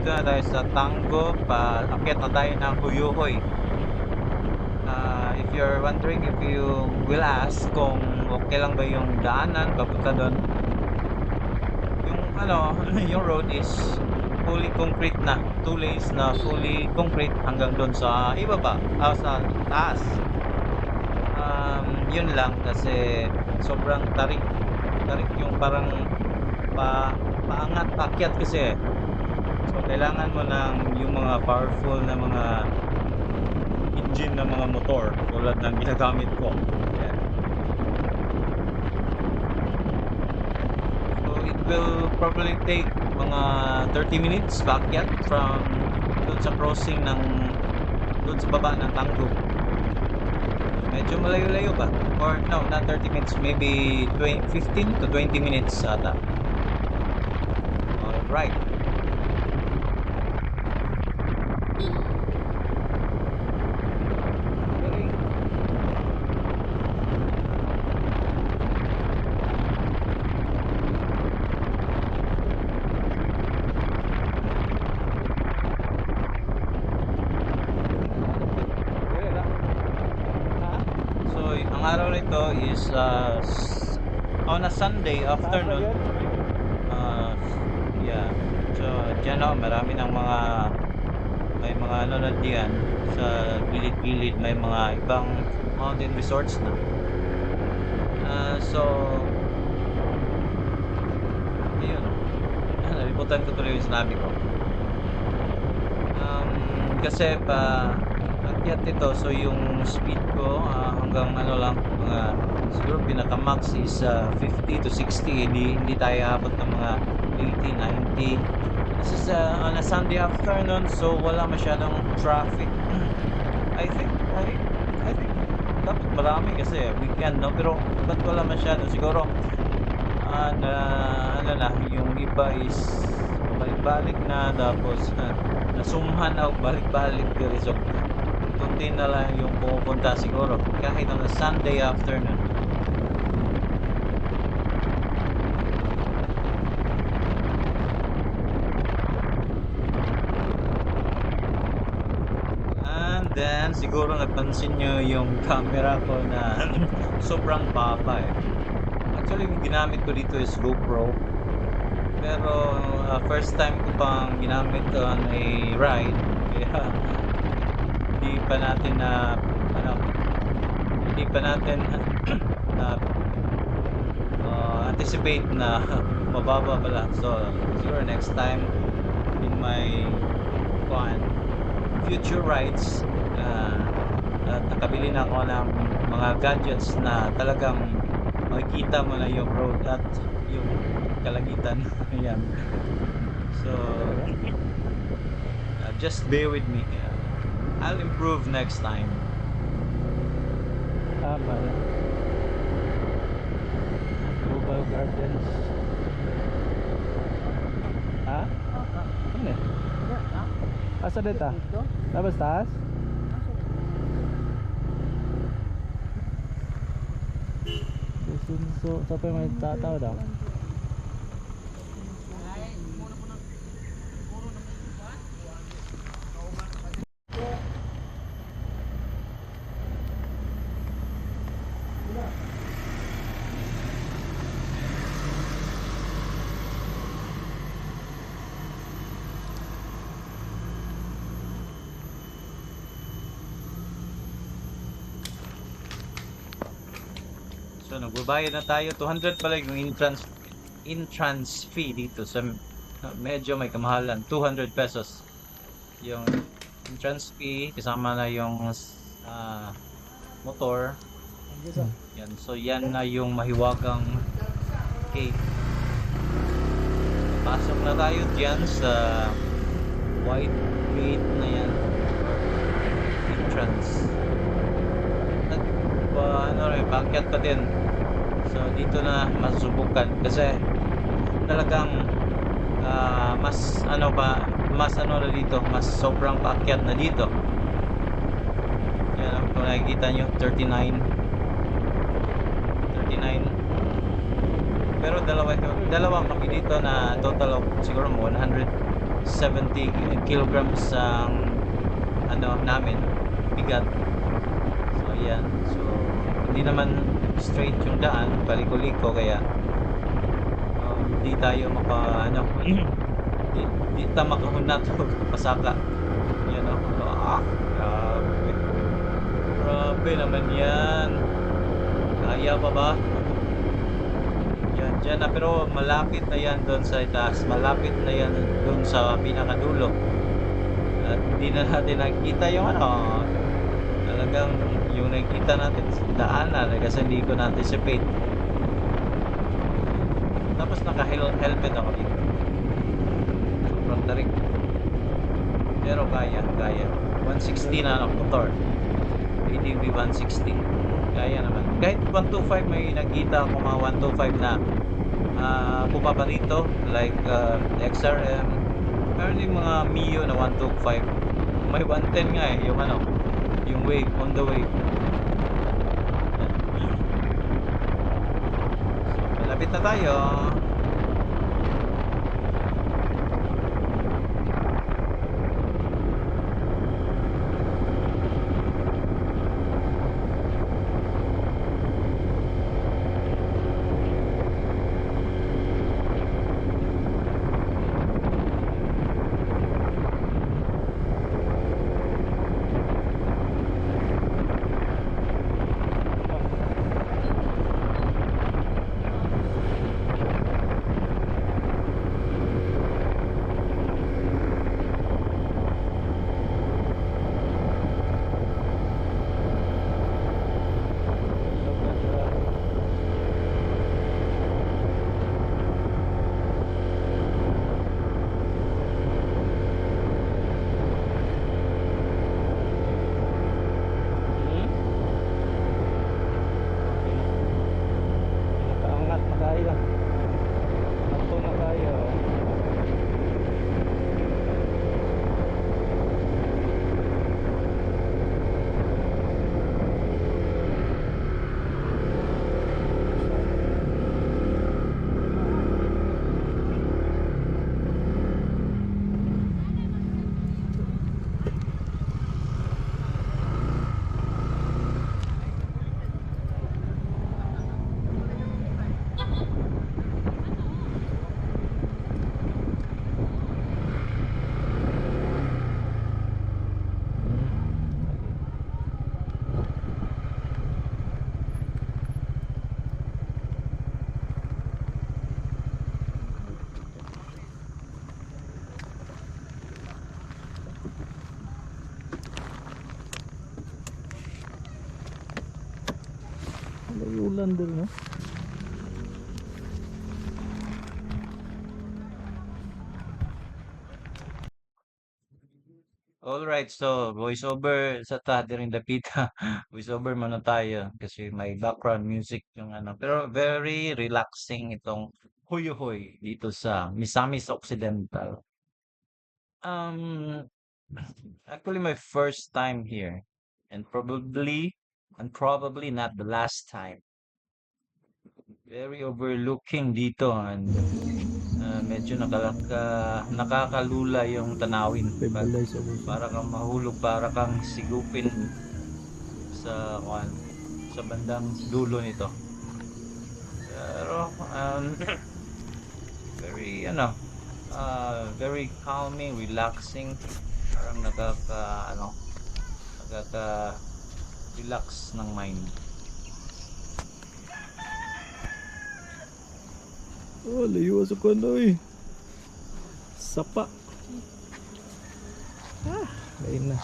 dito na tayo sa Tango. Akyat na tayo ng Huyuhoy. If you're wondering, if you will ask kung okay lang ba yung daanan papunta doon, yung yung road is fully concrete na. 2 lanes na fully concrete hanggang doon sa ibaba, sa taas. Yun lang kasi sobrang tarik yung parang paangat paakyat kasi. So kailangan mo ng yung mga powerful na mga engine ng mga motor tulad ng ginagamit ko. Ayan. So it will probably take mga 30 minutes paakyat from doon sa crossing ng doon sa baba ng Tanggo. Medyo malayo-layo ba? Or no, not 30 minutes, maybe 15 to 20 minutes ata. Alright. Ang araw nito is on a Sunday afternoon. Yeah. So dyan marami ng may mga na diyan sa gilid-gilid, may mga ibang mountain resorts na. So ayun. Nalimutan ko tuloy yung sinabi ko. Kasi akyat ito, so yung speed ko hanggang lang, siguro pinaka max is 50 to 60. Hindi tayo abot ng mga 80, 90. This is on a Sunday afternoon, so wala masyadong traffic. I think dapat marami kasi weekend, no? Pero ba't wala masyado? Siguro yung iba is balik-balik na, tapos nasumhan ako balik-balik diri. So kunti na lang yung pumupunta siguro kahit on a Sunday afternoon. And then siguro napansin nyo yung camera ko na sobrang baba eh. Actually yung ginamit ko dito is GoPro, pero first time ko pang ginamit on a ride, kaya hindi pa natin na anticipate na mababa pala. So siguro next time in my future rides, nakabili na ako ng mga gadgets na talagang makikita mo na yung road at yung kalagitan. Ayan. So just bear with me. I'll improve next time. Global Gardens. Ano eh? Asa dito? Labas taas? So, pa may tataw daw? So nagbabayad na tayo. 200 pala yung entrance fee dito. So medyo may kamahalan. 200 pesos yung entrance fee, kasama na yung motor. Yan. So yan na yung mahiwagang gate. Pasok na tayo dyan sa white gate na yan, entrance. Paakyat pa din. So dito na masubukan kasi talagang mas na dito, mas sobrang paakyat na dito. Yan, kung nakikita nyo, 39. Pero dalawa kami dito na total of siguro 100 70 kilograms ang ano namin, bigat. So ayan. So hindi naman straight yung daan, paliko-liko kaya hindi tayo maka ano di, di ta makahunat o pasaka. Yan o. Grabe. Grabe naman yan. Kaya pa ba? Yan, dyan na. Pero malapit na yan doon sa itaas. Malapit na yan doon sa pinakadulo. At hindi na natin nakikita yung ano. Talagang yung nakikita natin sa daanan. Kasi hindi ko na-anticipate. Tapos naka-helmet ako dito. Sobrang tarik. Pero kaya, kaya. 160 na ang motor. ADV 160. Kaya naman. Kahit 125 may nakita ako mga 125 na bumaba rito. Like XRM. Meron yung mga Mio na 125. May 110 nga eh. Yung ano. Yung wave. On the wave. So, malapit na tayo. Nakaangat na tayo. Nato na tayo. May ulan din, no? Alright, so voiceover sa rin dapita. Voiceover muna tayo kasi may background music yung ano. Pero very relaxing itong Huy dito sa Misamis Occidental. Um, Actually my first time here and probably not the last time. Very overlooking dito and medyo nakakalula yung tanawin. Para kang mahulog, para kang sigupin sa sa bandang dulo nito. Pero very very calming, relaxing. Parang nakaka-relax ng mind. Oh, layo sa kono eh. Sapa. Lain na.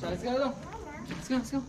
Let's go. Let's go.